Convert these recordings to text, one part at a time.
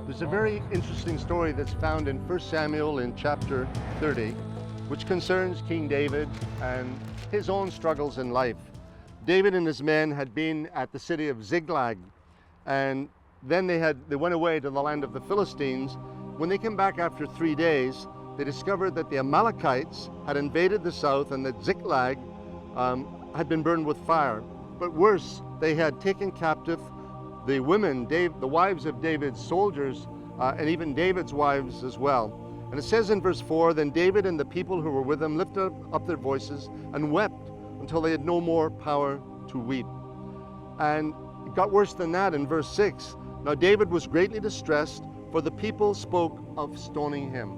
There's a very interesting story that's found in 1 Samuel in chapter 30, which concerns King David and his own struggles in life. David and his men had been at the city of Ziklag, and then they went away to the land of the Philistines. When they came back after 3 days, they discovered that the Amalekites had invaded the south and that Ziklag had been burned with fire. But worse, they had taken captive the women, the wives of David's soldiers, and even David's wives as well. And it says in verse 4, "Then David and the people who were with him lifted up their voices and wept until they had no more power to weep." And it got worse than that in verse 6. "Now David was greatly distressed, for the people spoke of stoning him."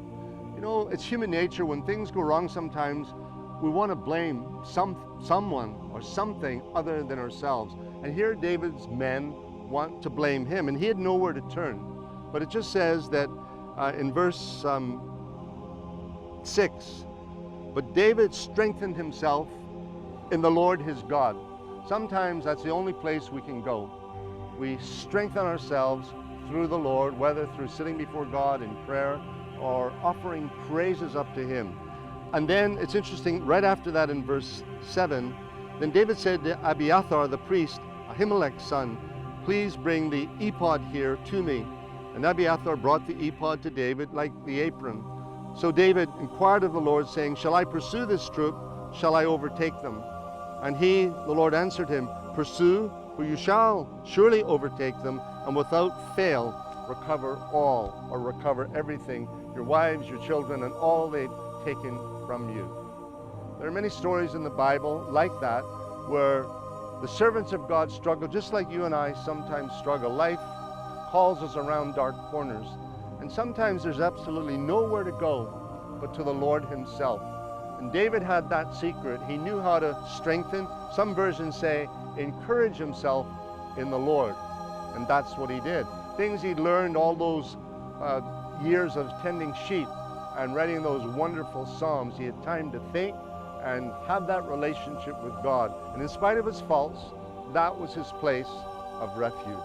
You know, it's human nature. When things go wrong sometimes, we want to blame someone or something other than ourselves. And here David's men want to blame him, and he had nowhere to turn. But it just says that in verse 6, "But David strengthened himself in the Lord his God." Sometimes that's the only place we can go. We strengthen ourselves through the Lord, whether through sitting before God in prayer or offering praises up to him. And then it's interesting, right after that in verse 7, "Then David said to Abiathar the priest, Ahimelech's son, please bring the ephod here to me. And Abiathar brought the ephod to David like the apron. So David inquired of the Lord, saying, Shall I pursue this troop? Shall I overtake them? And he, the Lord, answered him, Pursue, for you shall surely overtake them, and without fail recover all," or recover everything, your wives, your children, and all they've taken from you. There are many stories in the Bible like that, where the servants of God struggle just like you and I sometimes struggle. Life calls us around dark corners, and sometimes there's absolutely nowhere to go but to the Lord himself. And David had that secret. He knew how to strengthen, some versions say encourage himself in the Lord, and that's what he did. Things he'd learned all those years of tending sheep and writing those wonderful psalms. He had time to think and have that relationship with God. And in spite of his faults, that was his place of refuge.